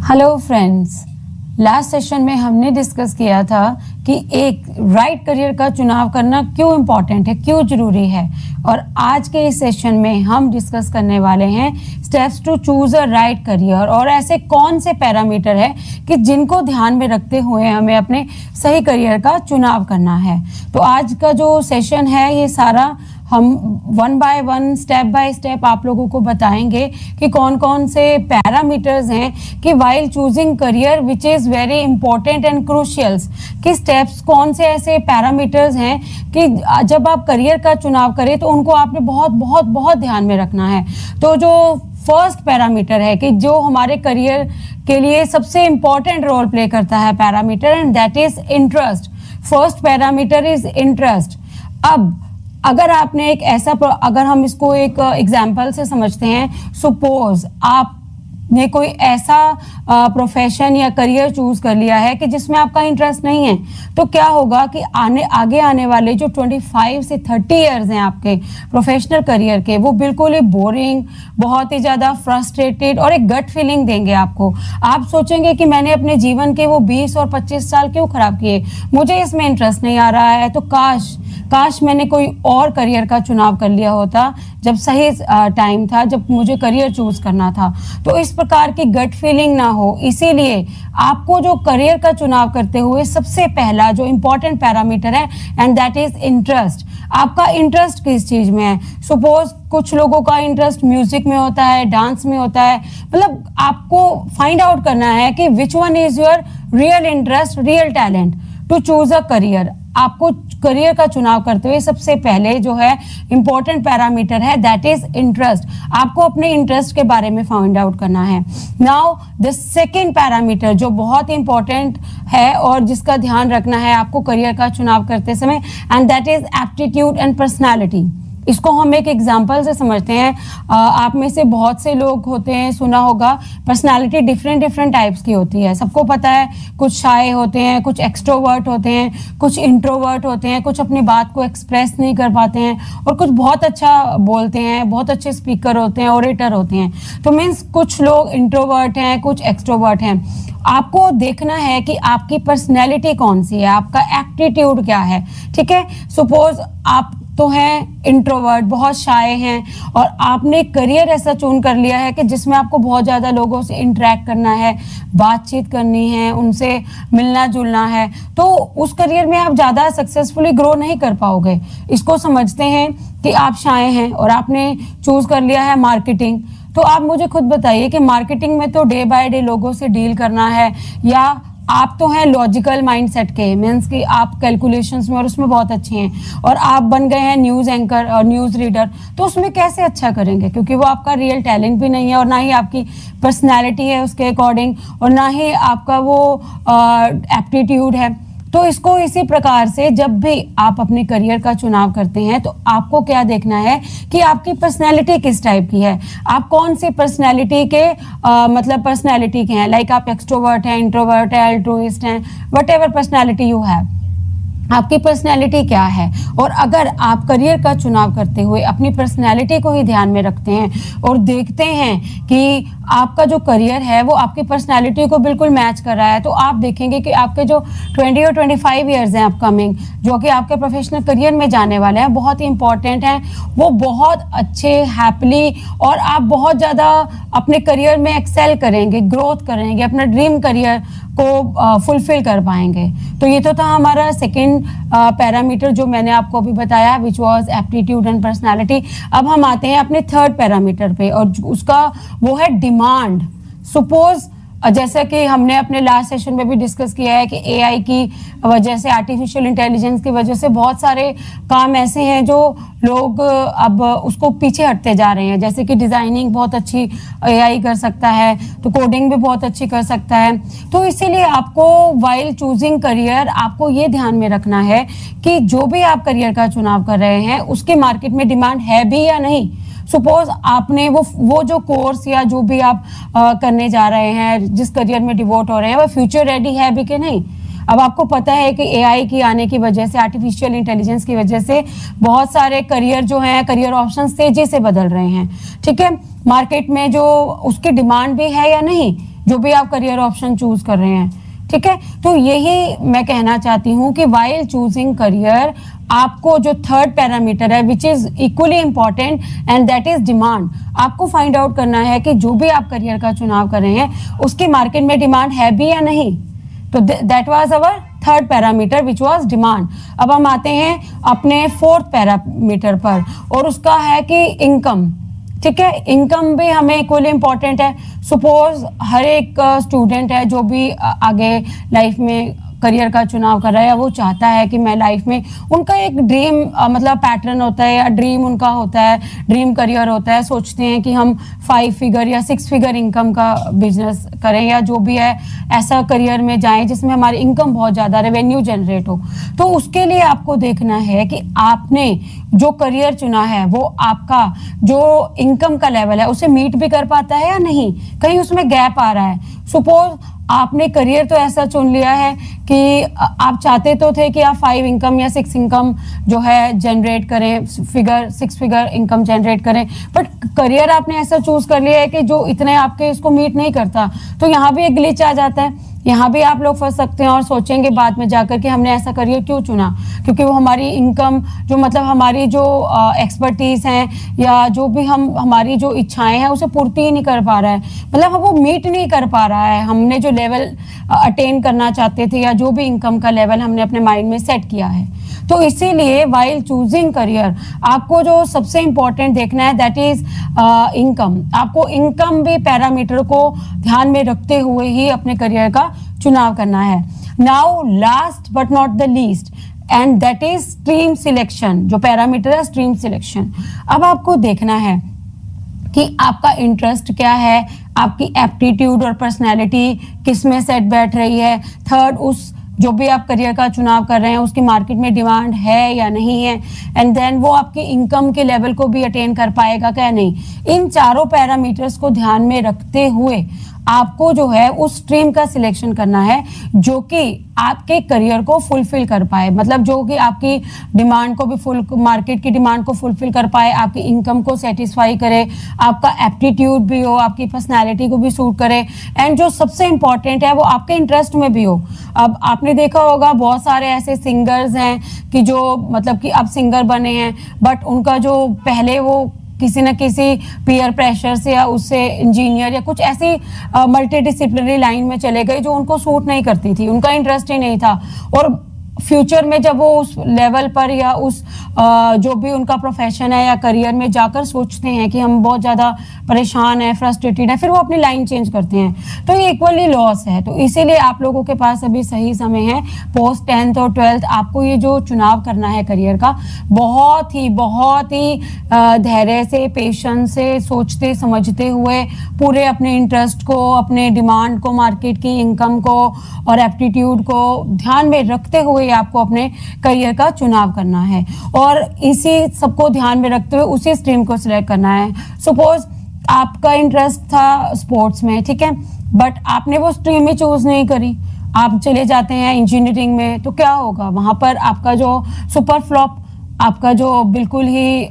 Hello friends, last session में हमने discuss किया था कि एक राइट करियर का चुनाव करना क्यों इम्पॉर्टेंट है, क्यों ज़रूरी है। और आज के इस सेशन में हम डिस्कस करने वाले हैं steps to choose a right career, और ऐसे कौन से पैरामीटर है कि जिनको ध्यान में रखते हुए हमें अपने सही करियर का चुनाव करना है। तो आज का जो सेशन है ये सारा हम one by one, step by step आप लोगों को बताएंगे कि कौन कौन से पैरामीटर्स हैं कि while choosing career which is very important and crucials, कि स्टेप्स कौन से ऐसे पैरामीटर्स हैं कि जब आप करियर का चुनाव करें तो उनको आपने बहुत बहुत बहुत ध्यान में रखना है। तो जो फर्स्ट पैरामीटर है कि जो हमारे करियर के लिए सबसे इंपॉर्टेंट रोल प्ले करता है parameter, and that is interest. First parameter is interest. अब अगर आपने अगर हम इसको एक एग्जाम्पल से समझते हैं, सपोज आपने कोई ऐसा प्रोफेशन या करियर चूज कर लिया है कि जिसमें आपका इंटरेस्ट नहीं है, तो क्या होगा कि आगे आने वाले जो 25 से 30 इयर्स हैं आपके प्रोफेशनल करियर के, वो बिल्कुल ही बोरिंग, बहुत ही ज़्यादा फ्रस्ट्रेटेड और एक गट फीलिंग देंगे आपको। आप सोचेंगे कि मैंने अपने जीवन के वो 20 और 25 साल क्यों खराब किए, मुझे इसमें इंटरेस्ट नहीं आ रहा है, तो काश मैंने कोई और करियर का चुनाव कर लिया होता जब सही टाइम था, जब मुझे करियर चूज करना था। तो इस प्रकार की गट फीलिंग ना हो, इसीलिए आपको जो करियर का चुनाव करते हुए सबसे पहला जो इंपॉर्टेंट पैरामीटर है, एंड दैट इज इंटरेस्ट। आपका इंटरेस्ट किस चीज में है। सपोज कुछ लोगों का इंटरेस्ट म्यूजिक में होता है, डांस में होता है, मतलब आपको फाइंड आउट करना है कि which one is your real interest, real talent to choose a career. आपको करियर का चुनाव करते हुए सबसे पहले जो है इंपॉर्टेंट पैरामीटर है, दैट इज इंटरेस्ट। आपको अपने इंटरेस्ट के बारे में फाइंड आउट करना है। नाउ द सेकेंड पैरामीटर जो बहुत इंपॉर्टेंट है और जिसका ध्यान रखना है आपको करियर का चुनाव करते समय, and that is aptitude and personality. इसको हम एक एग्जाम्पल से समझते हैं। आप में से बहुत से लोग होते हैं, सुना होगा, पर्सनालिटी डिफरेंट टाइप्स की होती है, सबको पता है। कुछ शाय होते हैं, कुछ एक्सट्रोवर्ट होते हैं, कुछ इंट्रोवर्ट होते हैं, कुछ अपनी बात को एक्सप्रेस नहीं कर पाते हैं, और कुछ बहुत अच्छा बोलते हैं, बहुत अच्छे स्पीकर होते हैं, ओरेटर होते हैं। तो मीन्स कुछ लोग इंट्रोवर्ट हैं, कुछ एक्सट्रोवर्ट हैं। आपको देखना है कि आपकी पर्सनैलिटी कौन सी है, आपका एप्टीट्यूड क्या है। ठीक है, सपोज आप तो हैं इंट्रोवर्ट, बहुत शाय हैं, और आपने करियर ऐसा चून कर लिया है कि जिसमें आपको बहुत ज़्यादा लोगों से इंटरेक्ट करना है, बातचीत करनी है, उनसे मिलना जुलना है, तो उस करियर में आप ज़्यादा सक्सेसफुली ग्रो नहीं कर पाओगे। इसको समझते हैं कि आप शाय हैं और आपने चूज कर लिया है मार्केटिंग। तो आप मुझे खुद बताइए कि मार्केटिंग में तो डे बाय डे लोगों से डील करना है, या आप तो हैं लॉजिकल माइंडसेट के, मीन्स कि आप कैलकुलेशंस में और उसमें बहुत अच्छे हैं, और आप बन गए हैं न्यूज़ एंकर और न्यूज़ रीडर, तो उसमें कैसे अच्छा करेंगे, क्योंकि वो आपका रियल टैलेंट भी नहीं है, और ना ही आपकी पर्सनैलिटी है उसके अकॉर्डिंग, और ना ही आपका वो एप्टीट्यूड है। तो इसको इसी प्रकार से जब भी आप अपने करियर का चुनाव करते हैं तो आपको क्या देखना है कि आपकी पर्सनैलिटी किस टाइप की है, आप कौन सी पर्सनैलिटी के मतलब पर्सनैलिटी के हैं, लाइक आप एक्सट्रोवर्ट हैं, इंट्रोवर्ट हैं, अल्ट्रुइस्ट हैं, what ever personality you have, आपकी पर्सनैलिटी क्या है। और अगर आप करियर का चुनाव करते हुए अपनी पर्सनैलिटी को ही ध्यान में रखते हैं और देखते हैं कि आपका जो करियर है वो आपकी पर्सनैलिटी को बिल्कुल मैच कर रहा है, तो आप देखेंगे कि आपके जो 20 और 25 इयर्स हैं अपकमिंग, जो कि आपके प्रोफेशनल करियर में जाने वाले हैं, बहुत ही इंपॉर्टेंट हैं, वो बहुत अच्छे, हैप्पीली, और आप बहुत ज़्यादा अपने करियर में एक्सेल करेंगे, ग्रोथ करेंगे, अपना ड्रीम करियर को फुलफिल कर पाएंगे। तो ये तो था हमारा सेकंड पैरामीटर जो मैंने आपको अभी बताया, which was aptitude and personality. अब हम आते हैं अपने थर्ड पैरामीटर पे, और उसका वो है डिमांड। सपोज जैसा कि हमने अपने लास्ट सेशन में भी डिस्कस किया है कि एआई की वजह से, आर्टिफिशियल इंटेलिजेंस की वजह से बहुत सारे काम ऐसे हैं जो लोग अब उसको पीछे हटते जा रहे हैं। जैसे कि डिज़ाइनिंग बहुत अच्छी एआई कर सकता है, तो कोडिंग भी बहुत अच्छी कर सकता है। तो इसीलिए आपको वाइल चूजिंग करियर आपको ये ध्यान में रखना है कि जो भी आप करियर का चुनाव कर रहे हैं उसके मार्केट में डिमांड है भी या नहीं। सपोज आपने वो जो कोर्स या जो भी आप करने जा रहे हैं, जिस करियर में डिवोट हो रहे हैं, वो फ्यूचर रेडी है भी कि नहीं। अब आपको पता है कि एआई की आने की वजह से, आर्टिफिशियल इंटेलिजेंस की वजह से बहुत सारे करियर जो हैं, करियर ऑप्शंस तेजी से बदल रहे हैं। ठीक है, मार्केट में जो उसकी डिमांड भी है या नहीं, जो भी आप करियर ऑप्शन चूज कर रहे हैं, ठीक है। तो यही मैं कहना चाहती हूँ कि वाइल चूजिंग करियर आपको जो थर्ड पैरामीटर है which is equally important and that is demand, आपको फाइंड आउट करना है कि जो भी आप करियर का चुनाव कर रहे हैं उसकी मार्केट में डिमांड है भी या नहीं। तो that was our third parameter which was demand. अब हम आते हैं अपने फोर्थ पैरामीटर पर और उसका है कि इनकम, ठीक है। इनकम भी हमें इक्वली इंपॉर्टेंट है। सपोज हर एक स्टूडेंट है जो भी आगे लाइफ में करियर का चुनाव कर रहा है, वो चाहता है कि मैं लाइफ में, उनका एक ड्रीम मतलब पैटर्न होता है या ड्रीम उनका होता है, ड्रीम करियर होता है। सोचते हैं कि हम 5 फिगर या 6 फिगर इनकम का बिजनेस करें या जो भी है ऐसा करियर में जाएं जिसमें हमारी इनकम बहुत ज़्यादा रेवेन्यू जनरेट हो। तो उसके लिए आपको देखना है कि आपने जो करियर चुना है वो आपका जो इनकम का लेवल है उसे मीट भी कर पाता है या नहीं, कहीं उसमें गैप आ रहा है। सपोज आपने करियर तो ऐसा चुन लिया है कि आप चाहते तो थे कि आप 5 इनकम या 6 इनकम जो है जनरेट करें, 6 फिगर इनकम जनरेट करें, बट करियर आपने ऐसा चूज कर लिया है कि जो इतने आपके इसको मीट नहीं करता। तो यहाँ भी एक ग्लिच आ जाता है, यहाँ भी आप लोग फंस सकते हैं और सोचेंगे बाद में जाकर कि हमने ऐसा करियर क्यों चुना, क्योंकि वो हमारी इनकम जो मतलब हमारी जो एक्सपर्टीज हैं या जो भी हमारी जो इच्छाएं हैं उसे पूर्ति ही नहीं कर पा रहा है, मतलब वो मीट नहीं कर पा रहा है हमने जो लेवल अटेन करना चाहते थे या जो भी इनकम का लेवल हमने अपने माइंड में सेट किया है। तो इसीलिए वाइल चूजिंग करियर आपको जो सबसे इंपॉर्टेंट देखना है दैट इज इनकम। आपको इनकम भी पैरामीटर को ध्यान में रखते हुए ही अपने करियर का चुनाव करना है। Now last but not the least and that is stream selection. जो पैरामीटर है स्ट्रीम सिलेक्शन। अब आपको देखना है कि आपका इंटरेस्ट क्या है, आपकी एप्टीट्यूड और पर्सनैलिटी किस में सेट बैठ रही है। थर्ड, उस जो भी आप करियर का चुनाव कर रहे हैं उसकी मार्केट में डिमांड है या नहीं है, एंड देन वो आपकी इनकम के लेवल को भी अटेन कर पाएगा क्या नहीं। इन चारों पैरामीटर्स को ध्यान में रखते हुए आपको जो है उस स्ट्रीम का सिलेक्शन करना है जो कि आपके करियर को फुलफिल कर पाए, मतलब जो कि आपकी डिमांड को भी मार्केट की डिमांड को फुलफिल कर पाए, आपकी इनकम को सेटिस्फाई करे, आपका एप्टीट्यूड भी हो, आपकी पर्सनालिटी को भी सूट करे, एंड जो सबसे इंपॉर्टेंट है वो आपके इंटरेस्ट में भी हो। अब आपने देखा होगा बहुत सारे ऐसे सिंगर्स हैं कि जो मतलब कि अब सिंगर बने हैं बट उनका जो पहले वो किसी न किसी पीयर प्रेशर से या उससे इंजीनियर या कुछ ऐसी मल्टी डिसिप्लिनरी लाइन में चले गए जो उनको सूट नहीं करती थी, उनका इंटरेस्ट ही नहीं था। और फ्यूचर में जब वो उस लेवल पर या उस जो भी उनका प्रोफेशन है या करियर में जाकर सोचते हैं कि हम बहुत ज़्यादा परेशान हैं, फ्रस्ट्रेटेड है, फिर वो अपनी लाइन चेंज करते हैं। तो ये इक्वली लॉस है। तो इसीलिए आप लोगों के पास अभी सही समय है, पोस्ट 10th और 12th आपको ये जो चुनाव करना है करियर का बहुत ही धैर्य से, पेशेंस से, सोचते समझते हुए पूरे अपने इंटरेस्ट को, अपने डिमांड को, मार्केट की इनकम को और एप्टीट्यूड को ध्यान में रखते हुए आपको अपने करियर का चुनाव करना है और इसी सबको ध्यान में रखते हुए उसी स्ट्रीम को सिलेक्ट करना है। सपोज आपका इंटरेस्ट था स्पोर्ट्स में, ठीक है, बट आपने वो स्ट्रीम ही चूज नहीं करी, आप चले जाते हैं इंजीनियरिंग में, तो क्या होगा वहां पर आपका जो सुपर फ्लॉप, आपका जो बिल्कुल ही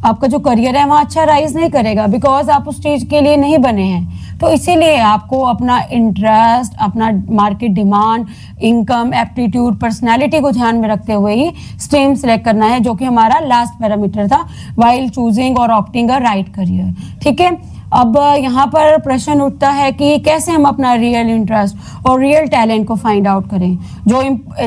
आपका जो करियर है वहाँ अच्छा राइज नहीं करेगा बिकॉज आप उस चीज के लिए नहीं बने हैं। तो इसीलिए आपको अपना इंटरेस्ट, अपना market demand, income, aptitude, personality को ध्यान में रखते हुए ही स्ट्रीम सिलेक्ट करना है जो कि हमारा लास्ट पैरामीटर था वाइल चूजिंग और ऑप्टिंग अ राइट करियर, ठीक है। अब यहाँ पर प्रश्न उठता है कि कैसे हम अपना रियल इंटरेस्ट और रियल टैलेंट को फाइंड आउट करें,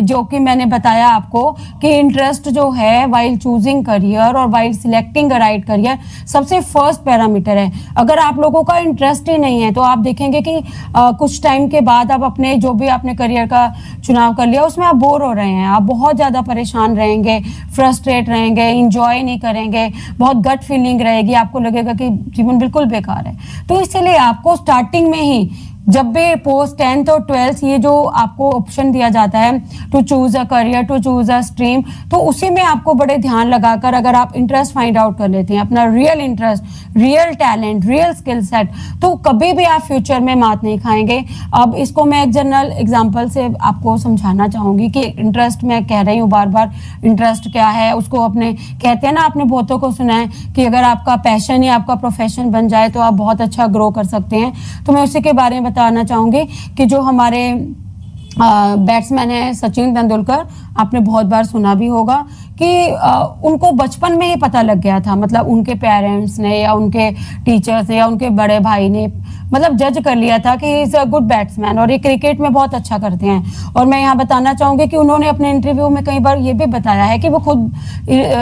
जो कि मैंने बताया आपको कि इंटरेस्ट जो है वाइल चूजिंग करियर और वाइल सिलेक्टिंग अ राइट करियर सबसे फर्स्ट पैरामीटर है। अगर आप लोगों का इंटरेस्ट ही नहीं है तो आप देखेंगे कि कुछ टाइम के बाद आप अपने जो भी आपने करियर का चुनाव कर लिया उसमें आप बोर हो रहे हैं, आप बहुत ज़्यादा परेशान रहेंगे, फ्रस्ट्रेट रहेंगे, इंजॉय नहीं करेंगे, बहुत गट फीलिंग रहेगी, आपको लगेगा कि जीवन बिल्कुल बेकार है। तो इसलिए आपको स्टार्टिंग में ही जब भी पोस्ट 10th और 12th ये जो आपको ऑप्शन दिया जाता है to choose a career, to choose a stream, तो उसी में आपको बड़े ध्यान लगाकर अगर आप इंटरेस्ट फाइंड आउट कर लेते हैं, अपना real interest, real talent, real skill set, तो कभी भी आप फ्यूचर में मात नहीं खाएंगे। अब इसको मैं एक जनरल एग्जांपल से आपको समझाना चाहूंगी कि इंटरेस्ट, मैं कह रही हूँ बार बार, इंटरेस्ट क्या है उसको अपने कहते हैं ना, आपने बहुतों को सुना है कि अगर आपका पैशन या आपका प्रोफेशन बन जाए तो आप बहुत अच्छा ग्रो कर सकते हैं। तो मैं उसी के बारे में बताना चाहूँगी कि जो हमारे बैट्समैन है सचिन तेंदुलकर, आपने बहुत बार सुना भी होगा कि उनको बचपन में ही पता लग गया था, मतलब उनके पेरेंट्स ने या उनके टीचर्स ने या उनके बड़े भाई ने मतलब जज कर लिया था कि he is a good batsman और ये क्रिकेट में बहुत अच्छा करते हैं। और मैं यहाँ बताना चाहूँगी कि उन्होंने अपने इंटरव्यू में कई बार ये भी बताया है कि वो खुद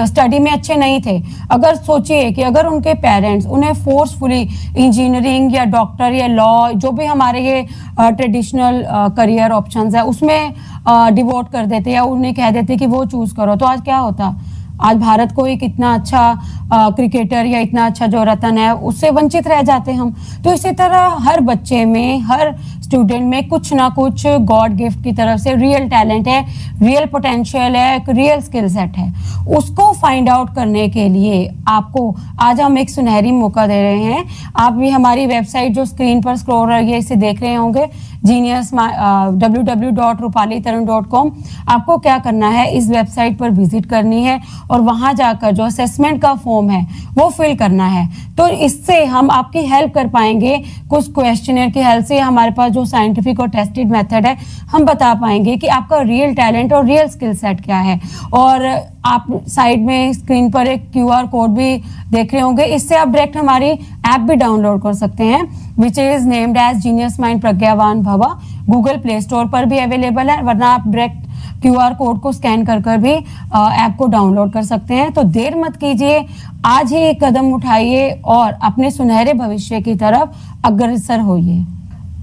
स्टडी में अच्छे नहीं थे। अगर सोचिए कि अगर उनके पेरेंट्स उन्हें फोर्सफुली इंजीनियरिंग या डॉक्टर या लॉ, जो भी हमारे ये ट्रेडिशनल करियर ऑप्शंस है, उसमें डिवोट कर देते या उन्हें कह देते कि वो चूज करो, तो आज क्या होता? आज भारत को एक इतना अच्छा क्रिकेटर या इतना अच्छा जो रतन है उससे वंचित रह जाते हम। तो इसी तरह हर बच्चे में, हर स्टूडेंट में कुछ ना कुछ गॉड गिफ्ट की तरफ से रियल टैलेंट है, रियल पोटेंशियल है, एक रियल स्किल सेट है। उसको फाइंड आउट करने के लिए आपको आज हम एक सुनहरी मौका दे रहे हैं। आप भी हमारी वेबसाइट जो स्क्रीन पर स्क्रॉल हो रही है इसे देख रहे होंगे, जीनियस www.rupalitarun.com। आपको क्या करना है, इस वेबसाइट पर विजिट करनी है और वहां जाकर जो असेसमेंट का फॉर्म है वो फिल करना है। तो इससे हम आपकी हेल्प कर पाएंगे, कुछ क्वेश्चनर की हेल्प से हमारे पास जो साइंटिफिक और टेस्टेड मेथड है हम बता पाएंगे कि आपका रियल टैलेंट और रियल स्किल सेट क्या है। और आप साइड में स्क्रीन पर एक QR कोड भी देख रहे होंगे, इससे आप डायरेक्ट हमारी ऐप भी डाउनलोड कर सकते हैं, which is named as genius mind Pragyavan Bhava. Google play store पर भी अवेलेबल है, वरना आप डायरेक्ट QR कोड को स्कैन कर भी ऐप को डाउनलोड कर सकते हैं। तो देर मत कीजिए, आज ही एक कदम उठाइए और अपने सुनहरे भविष्य की तरफ अग्रसर होइए।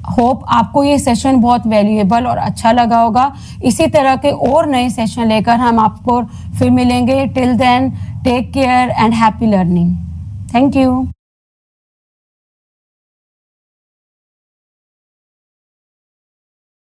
होप आपको ये सेशन बहुत वैल्यूएबल और अच्छा लगा होगा। इसी तरह के और नए सेशन लेकर हम आपको फिर मिलेंगे। Till then take care and happy learning. Thank you.